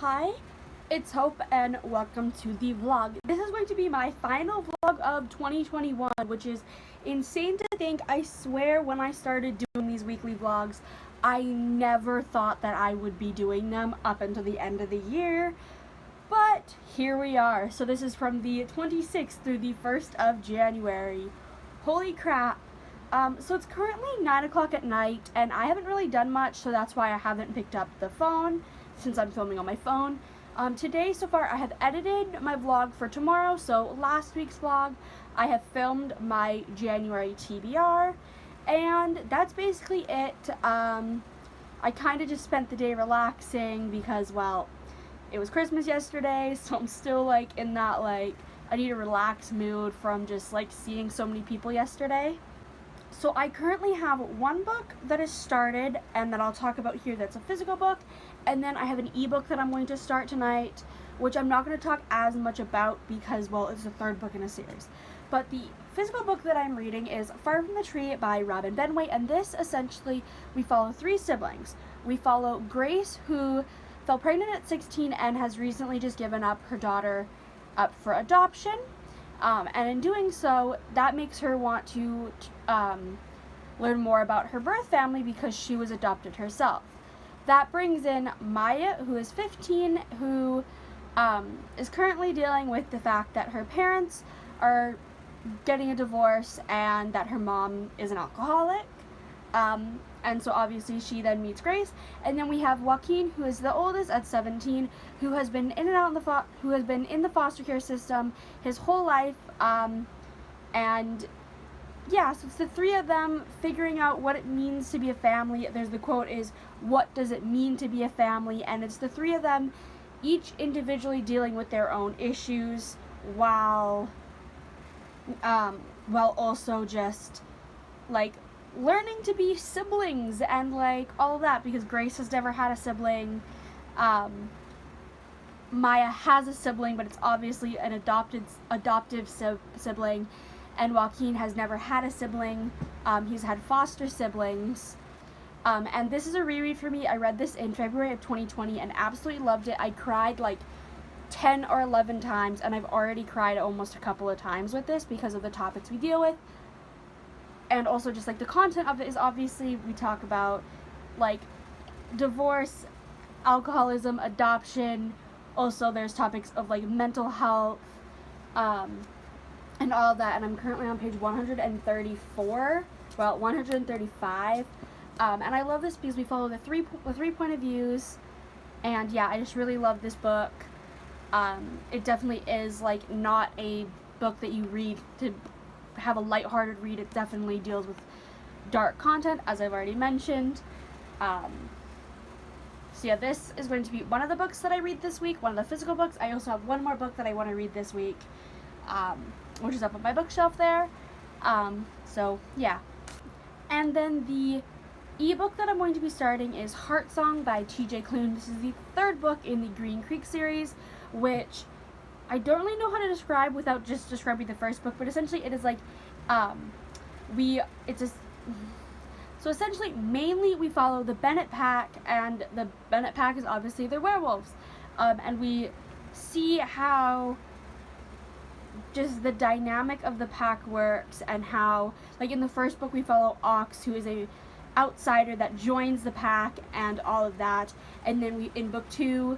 Hi, it's Hope and welcome to the vlog. This is going to be my final vlog of 2021, which is insane to think. I swear when I started doing these weekly vlogs, I never thought that I would be doing them up until the end of the year. But here we are. So this is from the 26th through the 1st of January. Holy crap. So it's currently 9 o'clock at night and I haven't really done much, so that's why I haven't picked up the phone since I'm filming on my phone. Today, so far, I have edited my vlog for tomorrow, so last week's vlog, I have filmed my January TBR, and that's basically it. I kind of just spent the day relaxing because, well, it was Christmas yesterday, so I'm still, like, in that, like, I need a relaxed mood from just, like, seeing so many people yesterday. So I currently have one book that is started and that I'll talk about here that's a physical book, and then I have an ebook that I'm going to start tonight, which I'm not going to talk as much about because, well, it's the third book in a series. But the physical book that I'm reading is Far from the Tree by Robin Benway, and this essentially, we follow three siblings. We follow Grace, who fell pregnant at 16 and has recently just given up her daughter up for adoption. And in doing so, that makes her want to learn more about her birth family because she was adopted herself. That brings in Maya, who is 15, who is currently dealing with the fact that her parents are getting a divorce and that her mom is an alcoholic. And so obviously she then meets Grace, and then we have Joaquin, who is the oldest at 17, who has been in and out who has been in the foster care system his whole life, and yeah, so it's the three of them figuring out what it means to be a family. There's the quote is, "What does it mean to be a family?" And it's the three of them, each individually dealing with their own issues, while also just like learning to be siblings and like all of that, because Grace has never had a sibling. Maya has a sibling, but it's obviously an adoptive sibling, and Joaquin has never had a sibling. He's had foster siblings. And this is a reread for me. I read this in February of 2020 and absolutely loved it. I cried like 10 or 11 times, and I've already cried almost a couple of times with this because of the topics we deal with. And also just like the content of it is, obviously we talk about like divorce, alcoholism, adoption. Also there's topics of like mental health, and all of that. And I'm currently on page 134, well 135. And I love this because we follow the three point of views, and yeah, I just really love this book. It definitely is like not a book that you read to have a lighthearted read. It definitely deals with dark content, as I've already mentioned. So yeah, this is going to be one of the books that I read this week, one of the physical books. I also have one more book that I want to read this week, which is up on my bookshelf there. So yeah. And then the ebook that I'm going to be starting is Heart Song by TJ Klune. This is the third book in the Green Creek series, which I don't really know how to describe without just describing the first book, but essentially it is like, so essentially mainly we follow the Bennett pack, and the Bennett pack is obviously they're werewolves, and we see how just the dynamic of the pack works, and how, like in the first book we follow Ox, who is a outsider that joins the pack and all of that, and then in book 2,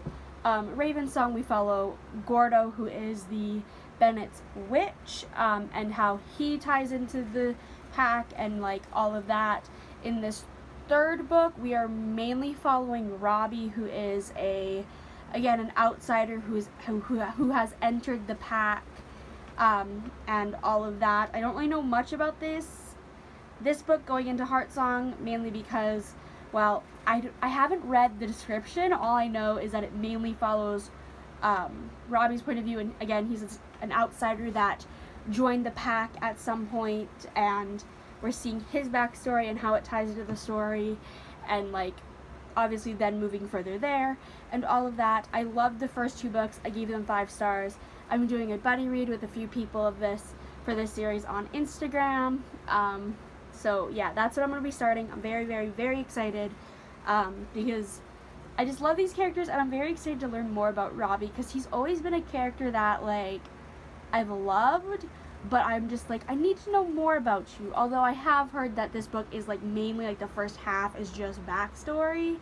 Raven Song, we follow Gordo, who is the Bennett's witch, and how he ties into the pack and like all of that. In this third book, we are mainly following Robbie, who is again an outsider who has entered the pack, and all of that. I don't really know much about this book going into Heart Song, mainly because, well, I haven't read the description. All I know is that it mainly follows Robbie's point of view, and again, he's an outsider that joined the pack at some point, and we're seeing his backstory and how it ties into the story, and like obviously then moving further there and all of that. I loved the first two books. I gave them 5 stars. I'm doing a buddy read with a few people for this series on Instagram. So yeah, that's what I'm going to be starting. I'm very, very, very excited. Because I just love these characters, and I'm very excited to learn more about Robbie, because he's always been a character that, like, I've loved, but I'm just like, I need to know more about you. Although I have heard that this book is, like, mainly, like, the first half is just backstory.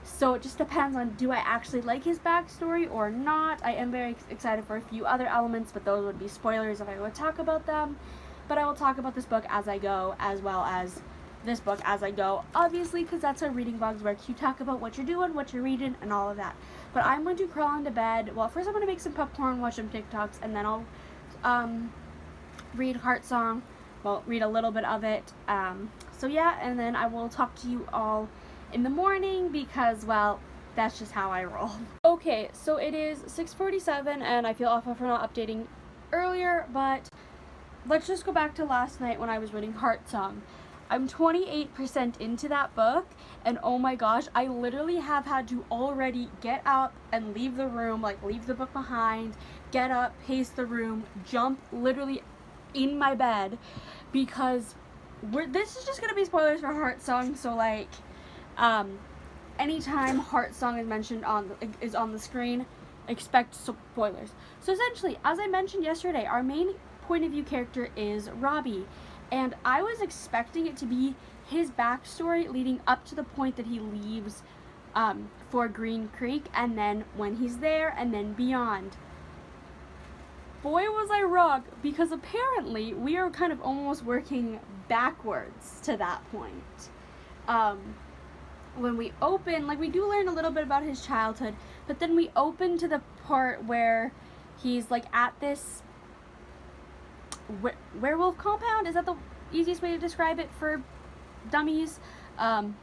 So it just depends on, do I actually like his backstory or not? I am very excited for a few other elements, but those would be spoilers if I would talk about them. But I will talk about this book as I go, as well as this book as I go, obviously, because that's how reading vlogs work. You talk about what you're doing, what you're reading, and all of that. But I'm going to crawl into bed. Well, first I'm going to make some popcorn, watch some TikToks, and then I'll read Heart Song. Well, read a little bit of it. So yeah, and then I will talk to you all in the morning, because, well, that's just how I roll. Okay, so it is 6:47, and I feel awful for not updating earlier, but let's just go back to last night when I was reading Heart Song. I'm 28% into that book, and oh my gosh, I literally have had to already get up and leave the room, like leave the book behind, get up, pace the room, jump literally in my bed, because this is just gonna be spoilers for Heart Song. So like, anytime Heart Song is mentioned on the screen, expect spoilers. So essentially, as I mentioned yesterday, our main point of view character is Robbie. And I was expecting it to be his backstory leading up to the point that he leaves for Green Creek, and then when he's there, and then beyond. Boy, was I wrong, because apparently we are kind of almost working backwards to that point. When we open, like, we do learn a little bit about his childhood, but then we open to the part where he's, like, at this werewolf compound. Is that the easiest way to describe it for dummies,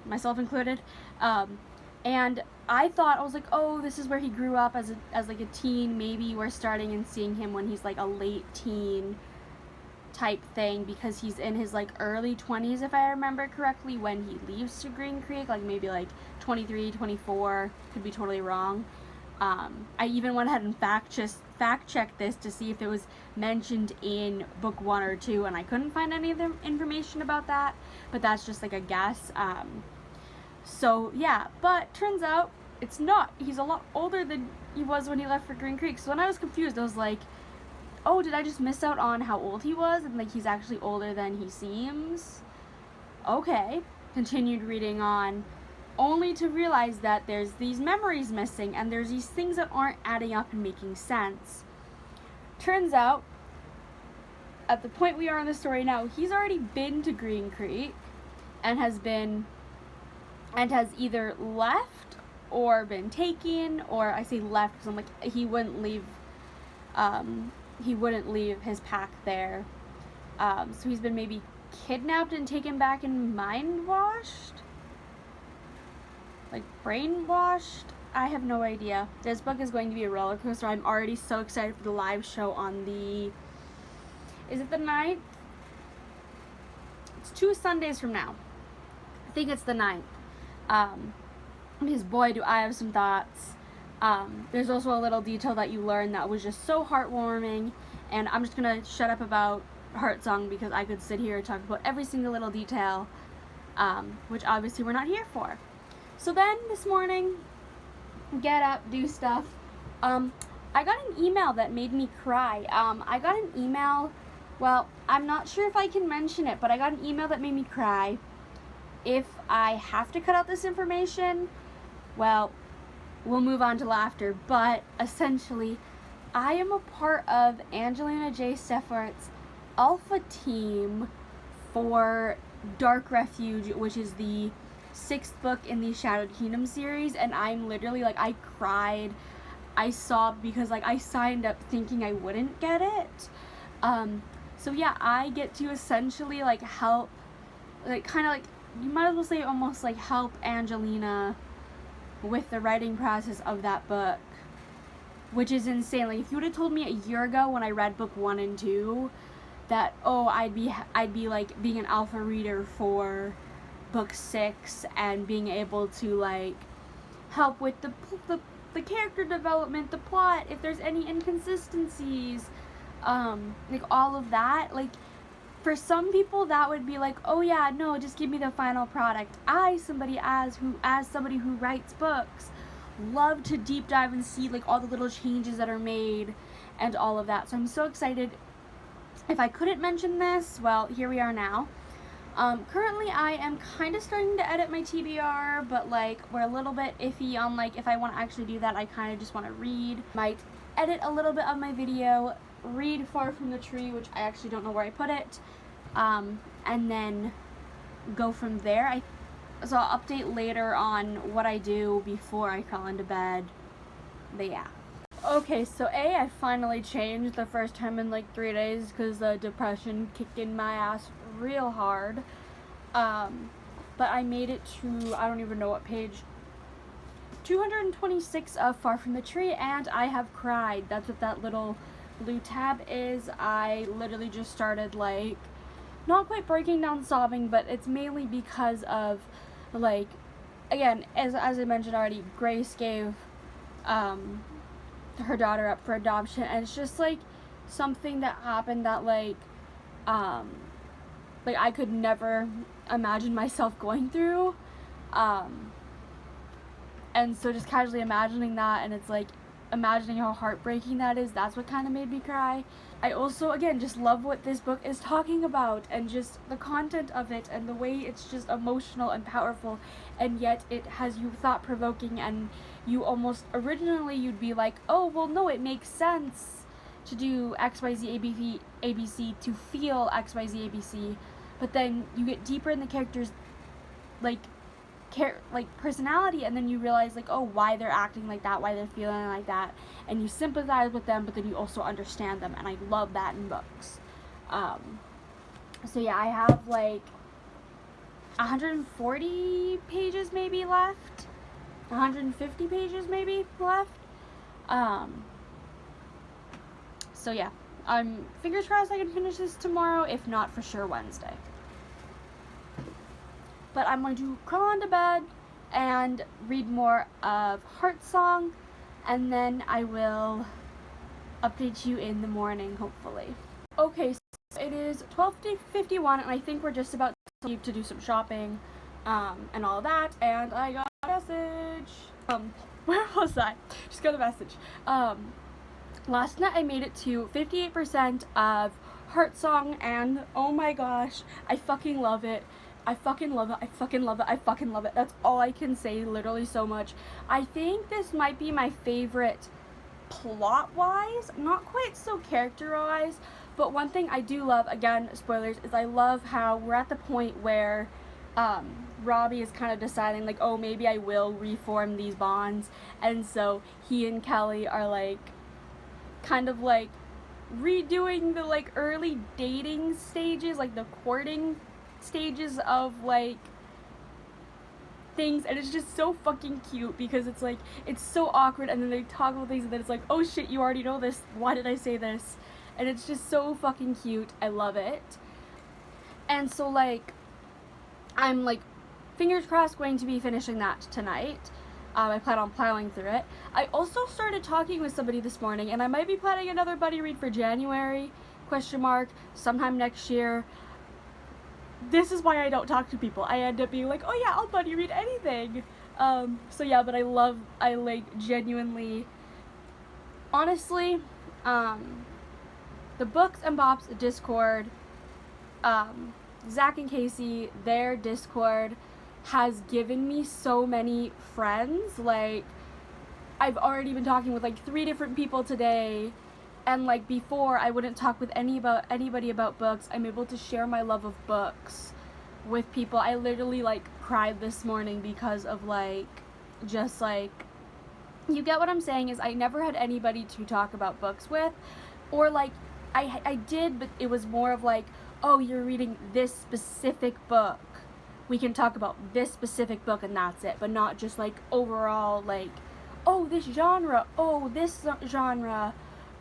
myself included? And I thought, I was like, oh, this is where he grew up as like a teen. Maybe we're starting and seeing him when he's like a late teen type thing, because he's in his like early 20s, if I remember correctly, when he leaves to Green Creek, like maybe like 23, 24, could be totally wrong. I even went ahead and fact checked this to see if it was mentioned in book 1 or 2, and I couldn't find any of the information about that, but that's just like a guess. So yeah, but turns out it's not. He's a lot older than he was when he left for Green Creek. So when I was confused, I was like, oh, did I just miss out on how old he was? And like, he's actually older than he seems. Okay, continued reading on, only to realize that there's these memories missing, and there's these things that aren't adding up and making sense. Turns out, at the point we are in the story now, he's already been to Green Creek, and has either left or been taken, or I say left because I'm like, he wouldn't leave his pack there. So he's been maybe kidnapped and taken back and mind-washed? Like brainwashed? I have no idea. This book is going to be a roller coaster. I'm already so excited for the live show on is it the 9th? It's 2 Sundays from now. I think it's the 9th. Because boy, do I have some thoughts. There's also a little detail that you learn that was just so heartwarming, and I'm just gonna shut up about Heart Song because I could sit here and talk about every single little detail, which obviously we're not here for. So then this morning, get up, do stuff. I got an email that made me cry. I got an email, well, I'm not sure if I can mention it, but I got an email that made me cry. If I have to cut out this information, well, we'll move on to laughter. But essentially, I am a part of Angelina J. Steffart's alpha team for Dark Refuge, which is the 6th book in the Shadowed Kingdom series, and I'm literally, like, I cried, I sobbed, because, like, I signed up thinking I wouldn't get it. So yeah, I get to essentially, like, help, like, kind of, like, you might as well say almost, like, help Angelina with the writing process of that book, which is insane. Like, if you would have told me a year ago when I read book 1 and 2 that, oh, I'd be like being an alpha reader for book 6 and being able to, like, help with the character development, the plot, if there's any inconsistencies, like, all of that, like, for some people that would be like, oh yeah, no, just give me the final product. As somebody who writes books, love to deep dive and see like all the little changes that are made and all of that. So I'm so excited. If I couldn't mention this, well, here we are now. Currently I am kind of starting to edit my TBR, but like we're a little bit iffy on like if I want to actually do that. I kind of just want to read. Might edit a little bit of my video, read Far From the Tree, which I actually don't know where I put it, and then go from there. So I'll update later on what I do before I crawl into bed, but yeah. Okay, so I finally changed the first time in like 3 days because the depression kicked in my ass real hard. But I made it to, I don't even know what page, 226 of Far From the Tree, and I have cried. That's what that little blue tab is. I literally just started like, not quite breaking down sobbing, but it's mainly because of like, again, as I mentioned already, Grace gave her daughter up for adoption, and it's just like something that happened that like I could never imagine myself going through, and so just casually imagining that, and it's like imagining how heartbreaking that is, that's what kind of made me cry. I also, again, just love what this book is talking about, and just the content of it, and the way it's just emotional and powerful, and yet it has you thought-provoking, and you almost, originally you'd be like, oh, well, no, it makes sense to do XYZ ABC to feel XYZ ABC, but then you get deeper in the characters' like personality, and then you realize like, oh, why they're acting like that, why they're feeling like that, and you sympathize with them, but then you also understand them, and I love that in books. So yeah, I have like 140 pages maybe left, 150 pages maybe left. So yeah, I'm fingers crossed I can finish this tomorrow, if not for sure Wednesday. But I'm going to crawl into bed and read more of Heart Song, and then I will update you in the morning, hopefully. Okay, so it is 12:51, and I think we're just about to leave to do some shopping, and all that, and I got a message. Where was I? Just got a message. Last night I made it to 58% of Heart Song, and oh my gosh, I fucking love it. I fucking love it. I fucking love it. I fucking love it. That's all I can say, literally so much. I think this might be my favorite plot-wise, not quite so character-wise, but one thing I do love, again, spoilers, is I love how we're at the point where Robbie is kind of deciding, like, oh, maybe I will reform these bonds, and so he and Kelly are, like, kind of, like, redoing the, like, early dating stages, like, the courting stages of like things, and it's just so fucking cute because it's like, it's so awkward, and then they talk about things and then it's like, oh shit, you already know this, why did I say this? And it's just so fucking cute. I love it. And so like, I'm like fingers crossed going to be finishing that tonight. I plan on plowing through it. I also started talking with somebody this morning, and I might be planning another buddy read for January, sometime next year. This is why I don't talk to people. I end up being like, oh yeah, I'll buddy read anything. So yeah, but I like genuinely, honestly, the Books and Bops Discord, Zach and Casey, their Discord has given me so many friends. Like, I've already been talking with like 3 different people today. And like before, I wouldn't talk with anybody about books. I'm able to share my love of books with people. I literally like cried this morning because of like, just like, you get what I'm saying, is I never had anybody to talk about books with, or like, I did, but it was more of like, oh, you're reading this specific book, we can talk about this specific book and that's it, but not just like overall like, oh, this genre, oh, this genre,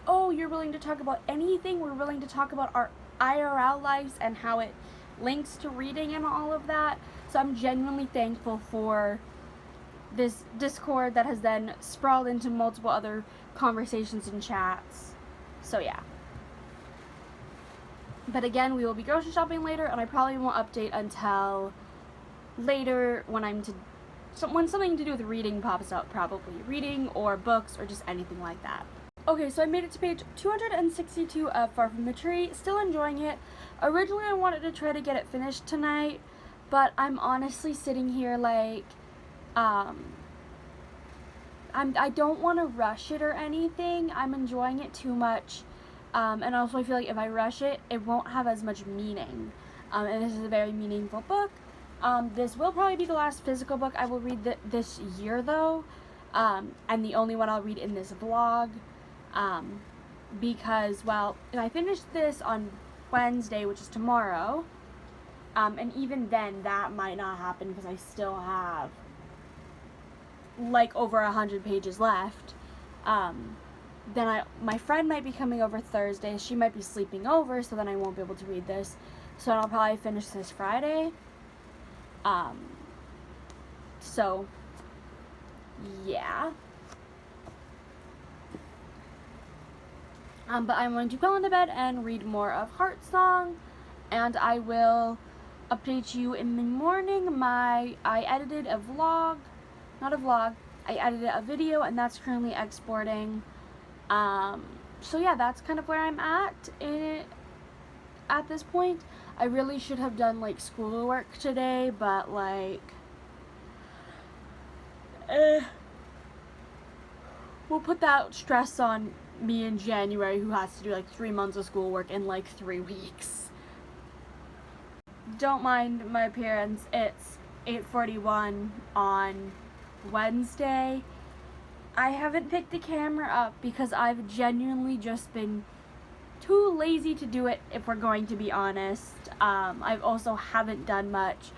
oh, you're willing to talk about anything, we're willing to talk about our IRL lives and how it links to reading and all of that. So I'm genuinely thankful for this Discord that has then sprawled into multiple other conversations and chats. So yeah. But again, we will be grocery shopping later, and I probably won't update until later when I'm when something to do with reading pops up, probably reading or books or just anything like that. Okay, so I made it to page 262 of Far From the Tree. Still enjoying it. Originally, I wanted to try to get it finished tonight, but I'm honestly sitting here like, I don't want to rush it or anything. I'm enjoying it too much, and also I feel like if I rush it, it won't have as much meaning. And this is a very meaningful book. This will probably be the last physical book I will read this year, though, and the only one I'll read in this vlog, because, well, if I finish this on Wednesday, which is tomorrow, and even then, that might not happen because I still have, like, over 100 pages left. Then my friend might be coming over Thursday. She might be sleeping over, so then I won't be able to read this. So I'll probably finish this Friday. So, yeah. But I'm going to go into bed and read more of Heart Song, and I will update you in the morning. I edited a vlog, not a vlog, I edited a video, and that's currently exporting. So yeah, that's kind of where I'm at this point. I really should have done, like, schoolwork today, but, like, we'll put that stress on me in January, who has to do, like, 3 months of schoolwork in, like, 3 weeks. Don't mind my appearance. It's 8:41 on Wednesday. I haven't picked the camera up because I've genuinely just been too lazy to do it, if we're going to be honest. I've also haven't done much.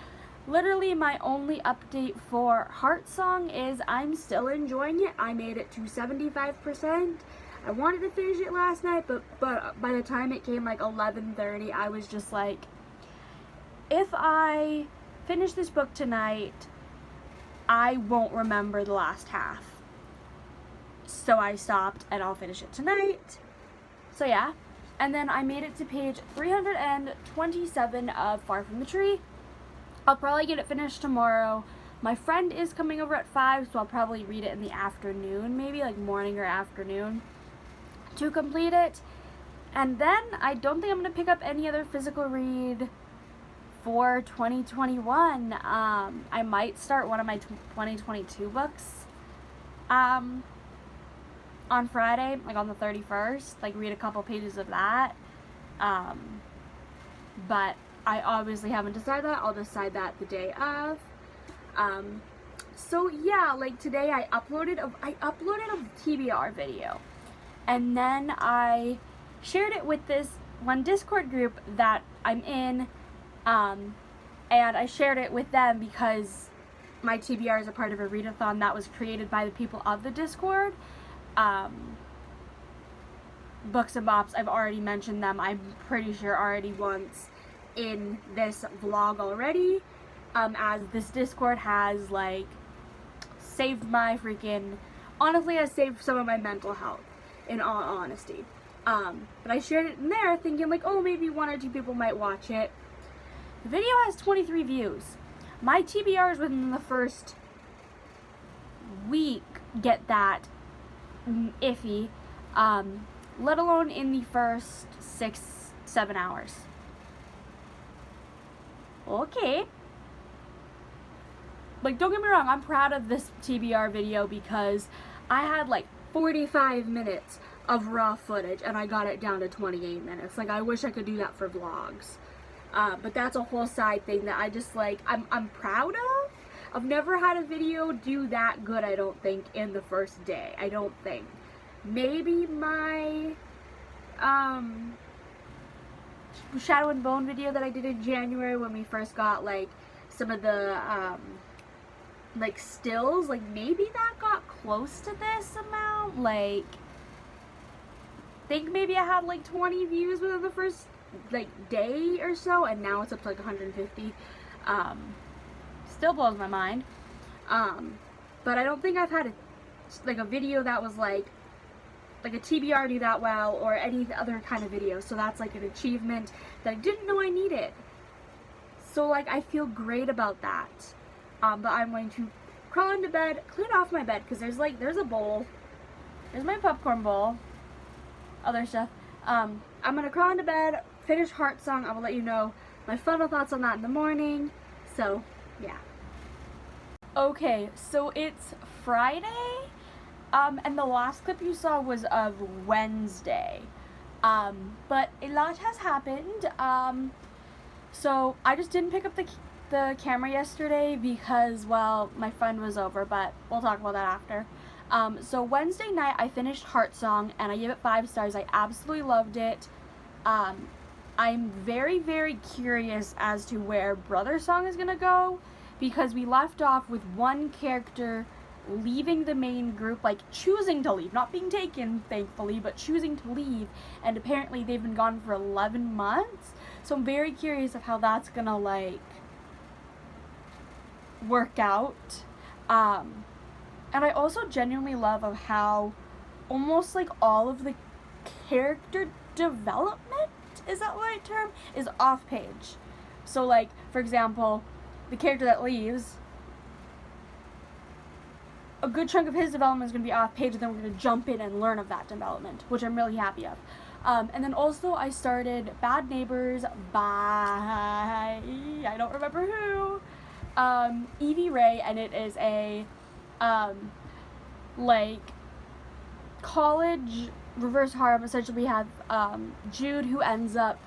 Literally, my only update for Heart Song is I'm still enjoying it. I made it to 75%. I wanted to finish it last night, but by the time it came, like, 11:30, I was just like, if I finish this book tonight, I won't remember the last half. So I stopped, and I'll finish it tonight. So yeah. And then I made it to page 327 of Far From the Tree. I'll probably get it finished tomorrow. My friend is coming over at 5, so I'll probably read it in the afternoon, maybe like morning or afternoon, to complete it. And then I don't think I'm going to pick up any other physical read for 2021. I might start one of my 2022 books on Friday, like on the 31st, like read a couple pages of that. But I obviously haven't decided that. I'll decide that the day of. So yeah, like today I uploaded a TBR video, and then I shared it with this one Discord group that I'm in, and I shared it with them because my TBR is a part of a readathon that was created by the people of the Discord. Books and Bops, I've already mentioned them, I'm pretty sure already once in this vlog already, as this Discord has, like, saved my freaking, honestly has saved some of my mental health, in all honesty. But I shared it in there thinking, like, oh, maybe 1 or 2 people might watch it. The video has 23 views. My TBRs within the first week get that iffy, let alone in the first 6-7 hours. Okay. Like, don't get me wrong, I'm proud of this TBR video because I had like 45 minutes of raw footage and I got it down to 28 minutes. Like, I wish I could do that for vlogs. But that's a whole side thing that I just, like, I'm proud of. I've never had a video do that good, I don't think, in the first day. I don't think. Maybe my Shadow and Bone video that I did in January when we first got, like, some of the, like, stills. Like, maybe that got close to this amount. Like, I think maybe I had, like, 20 views within the first, like, day or so, and now it's up to, like, 150. Still blows my mind. But I don't think I've had a video that was like a TBR do that well, or any other kind of video. So that's like an achievement that I didn't know I needed. So, like, I feel great about that. But I'm going to crawl into bed, clean off my bed, because there's a bowl. There's my popcorn bowl. Other stuff. I'm going to crawl into bed, finish Heart Song. I will let you know my final thoughts on that in the morning. So, yeah. Okay, so it's Friday, and the last clip you saw was of Wednesday. But a lot has happened. So I just didn't pick up the camera yesterday because, well, my friend was over, but we'll talk about that after. So Wednesday night I finished Heart Song and I gave it 5 stars. I absolutely loved it. I'm very, very curious as to where Brother Song is gonna go, because we left off with one character leaving the main group, like choosing to leave, not being taken, thankfully, but choosing to leave, and apparently they've been gone for 11 months, so I'm very curious of how that's gonna, like, work out. And I also genuinely love of how almost, like, all of the character development, is that the right term, is off page. So, like, for example, the character that leaves, a good chunk of his development is going to be off page, and then we're going to jump in and learn of that development, which I'm really happy of. And then also I started Bad Neighbors by, I don't remember who, Evie Ray, and it is a, like, college reverse harem. Essentially we have, Jude, who ends up,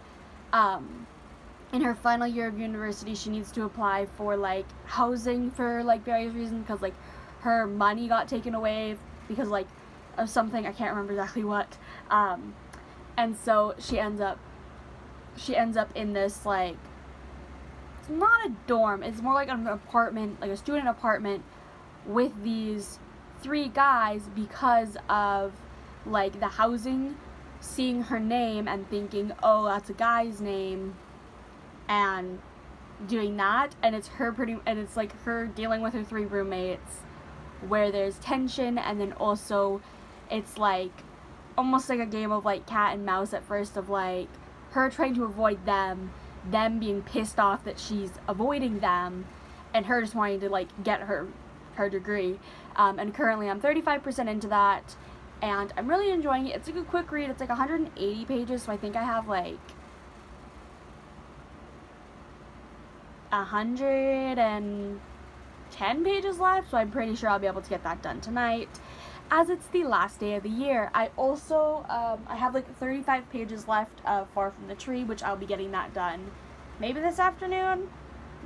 in her final year of university. She needs to apply for, like, housing for, like, various reasons, because, like, her money got taken away because, like, of something, I can't remember exactly what, and so she ends up in this, like, it's not a dorm, it's more like an apartment, like a student apartment with these 3 guys, because of, like, the housing, seeing her name and thinking, oh, that's a guy's name, and doing that, and it's like her dealing with her 3 roommates, where there's tension, and then also it's like almost like a game of, like, cat and mouse at first, of, like, her trying to avoid them being pissed off that she's avoiding them, and her just wanting to, like, get her degree. And currently I'm 35% into that, and I'm really enjoying it. It's like a quick read. It's like 180 pages, so I think I have, like, 110 pages left, so I'm pretty sure I'll be able to get that done tonight, as it's the last day of the year. I also, I have, like, 35 pages left of Far From the Tree, which I'll be getting that done maybe this afternoon,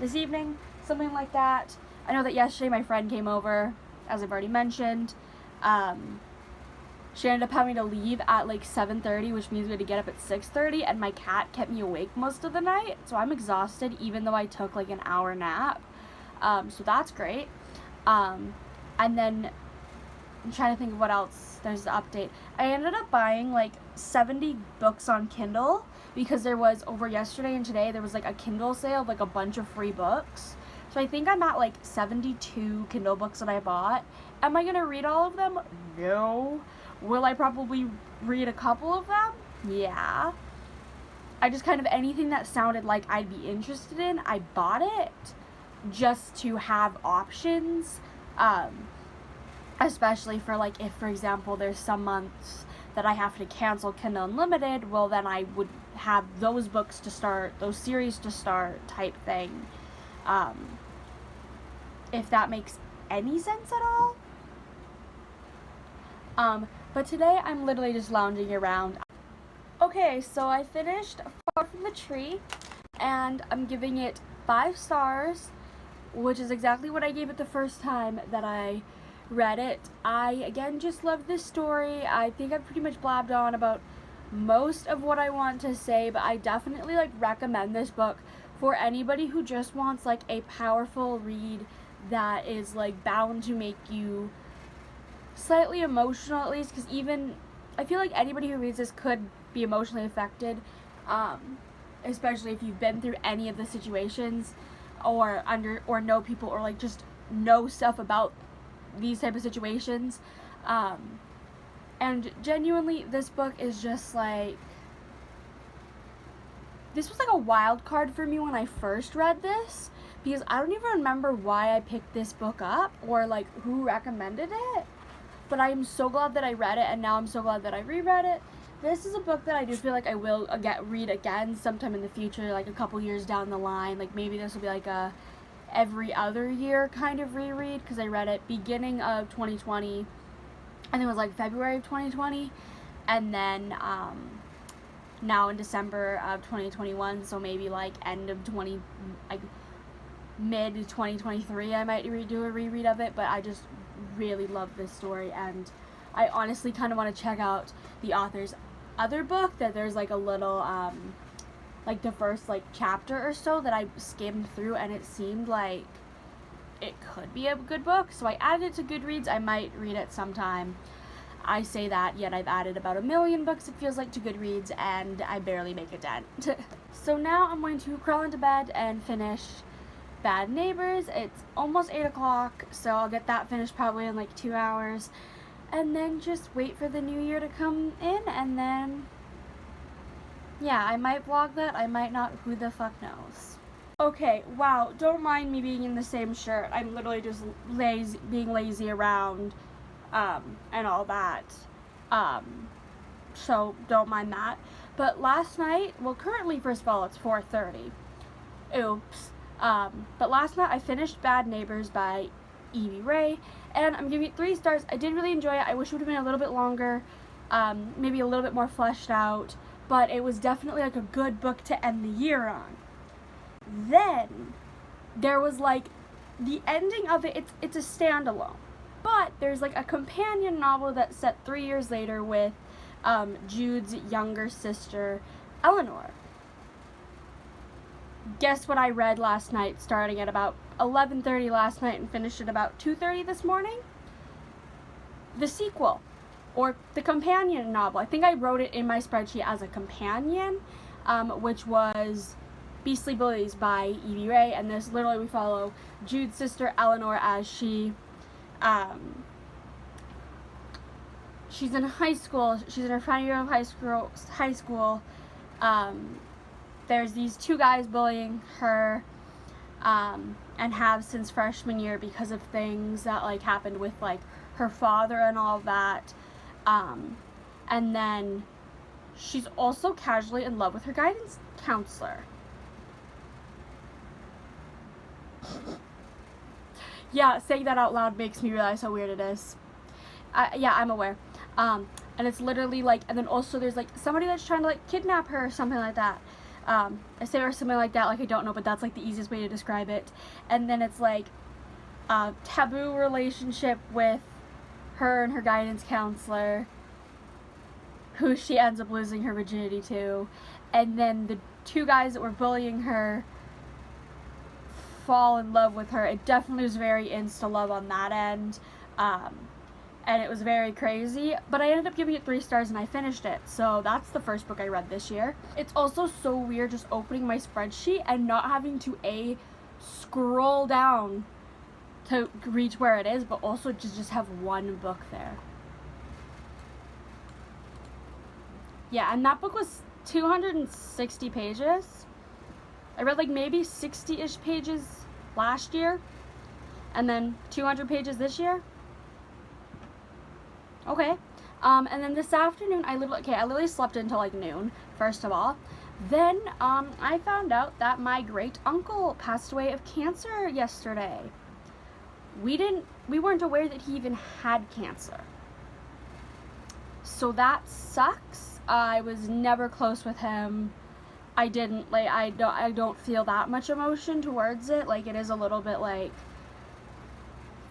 this evening, something like that. I know that yesterday my friend came over, as I've already mentioned. She ended up having to leave at, like, 7:30, which means we had to get up at 6:30, and my cat kept me awake most of the night, so I'm exhausted, even though I took, like, an hour nap. So that's great. And then I'm trying to think of what else there's the update. I ended up buying, like, 70 books on Kindle, because there was, over yesterday and today, there was, like, a Kindle sale of, like, a bunch of free books. So I think I'm at, like, 72 Kindle books that I bought. Am I gonna read all of them? No. Will I probably read a couple of them? Yeah. I just kind of, anything that sounded like I'd be interested in, I bought it, just to have options, especially for, like, if, for example, there's some months that I have to cancel Kindle Unlimited, well, then I would have those books to start, those series to start, type thing, if that makes any sense at all. But today I'm literally just lounging around. Okay, so I finished Far From the Tree, and I'm giving it 5 stars, which is exactly what I gave it the first time that I read it. I, again, just love this story. I think I've pretty much blabbed on about most of what I want to say, but I definitely, like, recommend this book for anybody who just wants, like, a powerful read that is, like, bound to make you slightly emotional, at least, because even, I feel like anybody who reads this could be emotionally affected, especially if you've been through any of the situations, or know people, or, like, just know stuff about these type of situations, and genuinely, this book is just, like, this was, like, a wild card for me when I first read this, because I don't even remember why I picked this book up or like who recommended it, but I am so glad that I read it, and now I'm so glad that I reread it. This is a book that I do feel like I will read again sometime in the future, like a couple years down the line. Like maybe this will be like a every other year kind of reread, because I read it beginning of 2020. I think it was like February of 2020, and then now in December of 2021, so maybe like mid 2023 I might do a reread of it. But I just really love this story, and I honestly kind of want to check out the author's other book that there's like a little like the first like chapter or so that I skimmed through, and it seemed like it could be a good book, so I added it to Goodreads. I might read it sometime. I say that, yet I've added about 1 million books, it feels like, to Goodreads, and I barely make a dent. So now I'm going to crawl into bed and finish Bad Neighbors. It's almost 8 o'clock, so I'll get that finished probably in like 2 hours, and then just wait for the new year to come in, and then, yeah, I might vlog that, I might not, who the fuck knows. Okay, wow, don't mind me being in the same shirt. I'm literally just being lazy around, and all that. So don't mind that. But last night, well, currently, first of all, it's 4:30. Oops. But last night I finished Bad Neighbors by Evie Ray, and I'm giving it 3 stars. I did really enjoy it. I wish it would have been a little bit longer, maybe a little bit more fleshed out, but it was definitely like a good book to end the year on. Then there was like the ending of it, it's a standalone, but there's like a companion novel that's set 3 years later with Jude's younger sister Eleanor. Guess what I read last night, starting at about 11:30 last night and finished at about 2:30 this morning? The sequel, or the companion novel. I think I wrote it in my spreadsheet as a companion, which was Beastly Bullies by Evie Ray, and this literally we follow Jude's sister Eleanor as she's in high school. She's in her final year of high school. There's these 2 guys bullying her, and have since freshman year because of things that like happened with like her father and all that. And then she's also casually in love with her guidance counselor. Yeah, saying that out loud makes me realize how weird it is. Yeah, I'm aware. And it's literally like, and then also there's like somebody that's trying to like kidnap her or something like that. I say or something like that, like I don't know, but that's like the easiest way to describe it. And then it's like a taboo relationship with her and her guidance counselor, who she ends up losing her virginity to. And then the 2 guys that were bullying her fall in love with her. It definitely was very insta love on that end, and it was very crazy, but I ended up giving it 3 stars and I finished it. So that's the first book I read this year. It's also so weird just opening my spreadsheet and not having to scroll down to reach where it is, but also just have 1 book there. Yeah, and that book was 260 pages. I read like maybe 60-ish pages last year, and then 200 pages this year. Okay. And then this afternoon, I literally slept until like noon, first of all. Then, I found out that my great uncle passed away of cancer yesterday. We weren't aware that he even had cancer. So that sucks. I was never close with him. I don't feel that much emotion towards it. Like, it is a little bit like,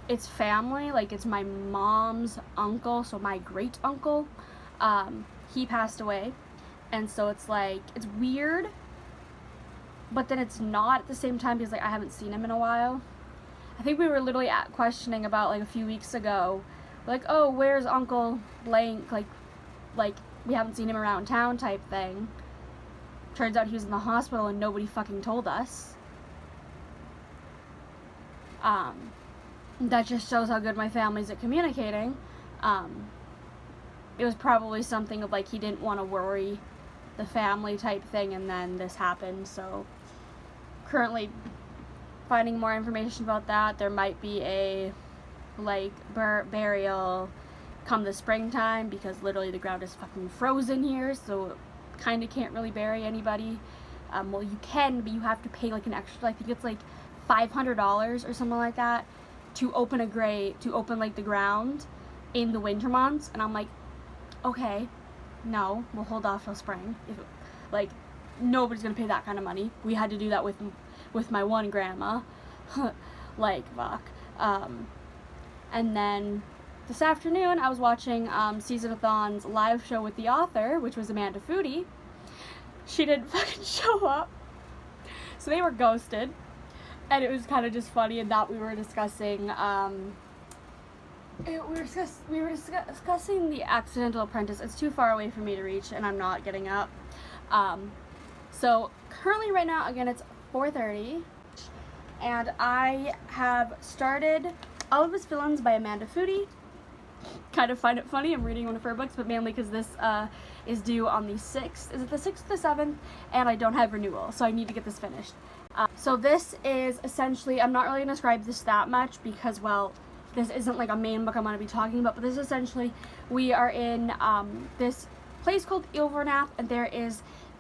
it's family, like it's my mom's uncle, so my great uncle, he passed away, and so it's like, it's weird, but then it's not at the same time, because like I haven't seen him in a while. I think we were literally questioning about like a few weeks ago, like, oh, where's Uncle blank, like we haven't seen him around town type thing. Turns out he was in the hospital and nobody fucking told us. That just shows how good my family's at communicating. It was probably something of like he didn't want to worry the family type thing, and then this happened. So currently finding more information about that. There might be a, like, burial come the springtime, because literally the ground is fucking frozen here, so kind of can't really bury anybody. Well, you can, but you have to pay, like, an extra, I think it's, like, $500 or something like that to open a grave, to open, like, the ground in the winter months. And I'm like, okay, no, we'll hold off till spring. Like, nobody's gonna pay that kind of money. We had to do that with my one grandma. Like, fuck. And then this afternoon I was watching Season-a-thon's live show with the author, which was Amanda Foody. She didn't fucking show up, so they were ghosted. And it was kind of just funny in that we were discussing we were discussing The Accidental Apprentice. It's too far away for me to reach, and I'm not getting up. So currently right now, again, it's 4:30, and I have started All of His Villains by Amanda Foody. Kind of find it funny, I'm reading one of her books, but mainly because this is due on the 6th. Is it the 6th or the 7th? And I don't have renewal, so I need to get this finished. So this is essentially, I'm not really going to describe this that much because, well, this isn't like a main book I'm going to be talking about, but this is essentially, we are in this place called Ilvernath, and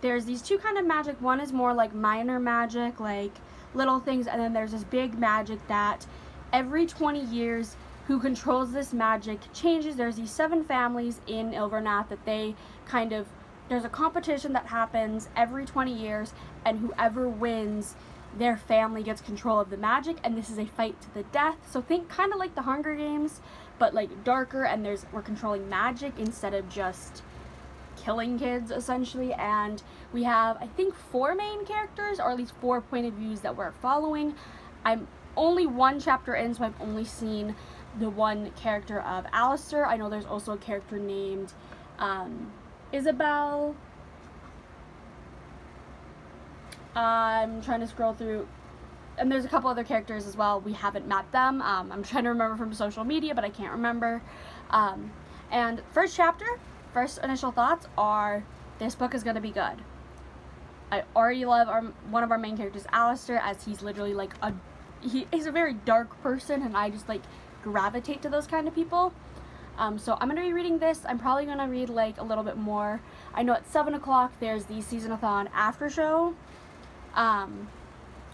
there's these two kind of magic. One is more like minor magic, like little things, and then there's this big magic that every 20 years who controls this magic changes. There's these 7 families in Ilvernath that they kind of, there's a competition that happens every 20 years, and whoever wins, their family gets control of the magic, and this is a fight to the death. So think kind of like the Hunger Games, but like darker, and we're controlling magic instead of just killing kids, essentially. And we have, I think, 4 main characters, or at least 4 point of views that we're following. I'm only 1 chapter in, so I've only seen the one character of Alistair. I know there's also a character named Isabel. I'm trying to scroll through, and there's a couple other characters as well. We haven't met them. I'm trying to remember from social media, but I can't remember. And first initial thoughts are, this book is going to be good. I already love one of our main characters, Alistair, as he's literally like he's a very dark person, and I just like gravitate to those kind of people. So I'm going to be reading this. I'm probably going to read like a little bit more. I know at 7 o'clock there's the Season-a-thon after show.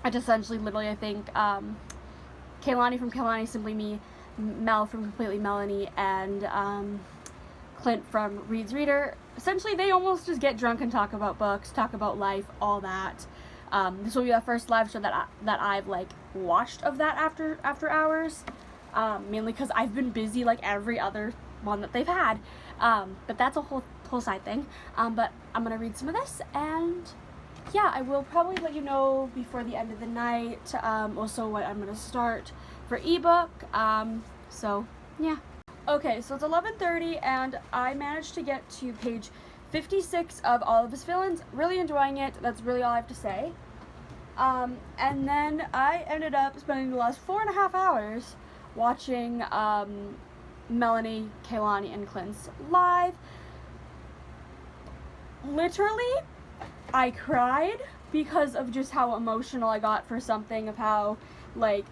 It's essentially literally, I think, Kaylani from Kaylani Simply Me, Mel from Completely Melanie, and Clint from Reed's Reader. Essentially, they almost just get drunk and talk about books, talk about life, all that. This will be the first live show that I've like watched of that after hours. Mainly because I've been busy like every other one that they've had. But that's a whole side thing. But I'm gonna read some of this, and yeah, I will probably let you know before the end of the night. Also what I'm gonna start for ebook. So yeah. Okay, so it's 11:30, and I managed to get to page 56 of All of His Villains. Really enjoying it. That's really all I have to say. And then I ended up spending the last 4.5 hours watching Melanie, Kaylani, and Clint's live. Literally, I cried because of just how emotional I got for something, of how, like,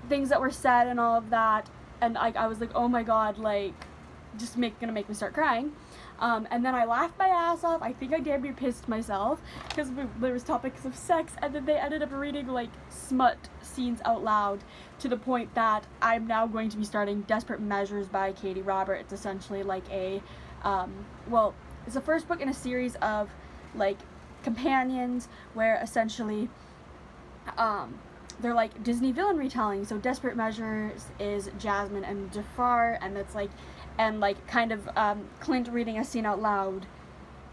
things that were said and all of that, and I was like, oh my god, like, just gonna make me start crying. And then I laughed my ass off. I think I damn near pissed myself, because there was topics of sex, and then they ended up reading, like, smut scenes out loud, to the point that I'm now going to be starting Desperate Measures by Katie Robert. It's essentially like a, well, it's the first book in a series of, like, companions, where essentially, they're like Disney villain retelling. So Desperate Measures is Jasmine and Jafar, and it's like, and like kind of Clint reading a scene out loud.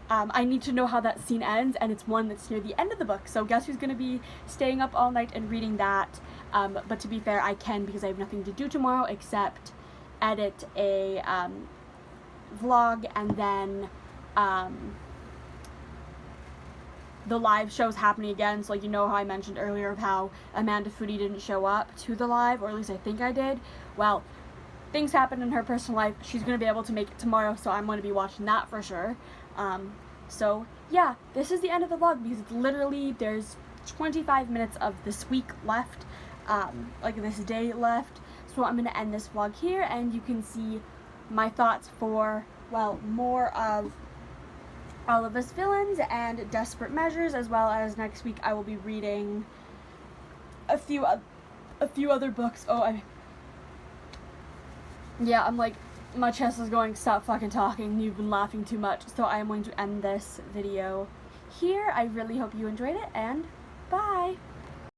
I need to know how that scene ends, and it's one that's near the end of the book. So guess who's gonna be staying up all night and reading that? But to be fair, I can, because I have nothing to do tomorrow except edit a vlog, and then the live show's happening again. So, like, you know how I mentioned earlier of how Amanda Foody didn't show up to the live, or at least I think I did. Well, things happened in her personal life. She's going to be able to make it tomorrow, so I'm going to be watching that for sure. So, yeah, this is the end of the vlog, because it's literally, there's 25 minutes of this week left, like this day left. So I'm going to end this vlog here, and you can see my thoughts for, well, more of all of us villains and Desperate Measures, as well as next week I will be reading a few other books. I'm like, my chest is going, stop fucking talking, you've been laughing too much. So I am going to end this video here. I really hope you enjoyed it, and bye!